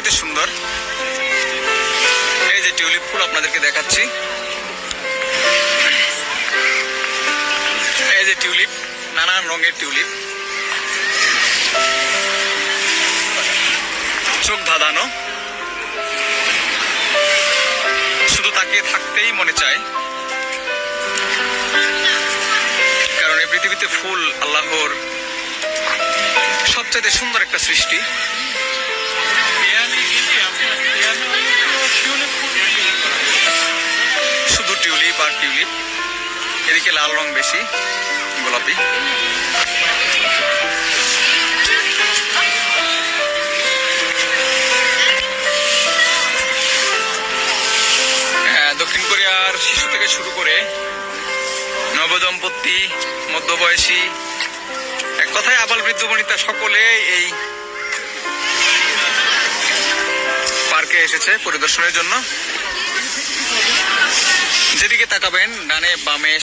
সবচেয়ে সুন্দর। এই যে টিউলিপ ফুল আপনাদেরকে দেখাচ্ছি, এই যে টিউলিপ, নানান রঙের টিউলিপ, চোখ ধাঁধানো, শুধু তাকিয়ে থাকতেই মনে চায়। কারণ এই পৃথিবীতে ফুল আল্লাহর সবচেয়ে সুন্দর একটা সৃষ্টি। শুধু টিউলিপ আর টিউলিপ, এদিকে লাল রং বেশি, গোলাপি। দক্ষিণ কোরিয়ার শিশু থেকে শুরু করে নবদম্পতি, মধ্যবয়সী, এক কথায় আবাল বৃদ্ধ বনিতা সকলে এই পার্কে এসেছে পরিদর্শনের জন্য। যেদিকে তাকাবেন ডানে বামে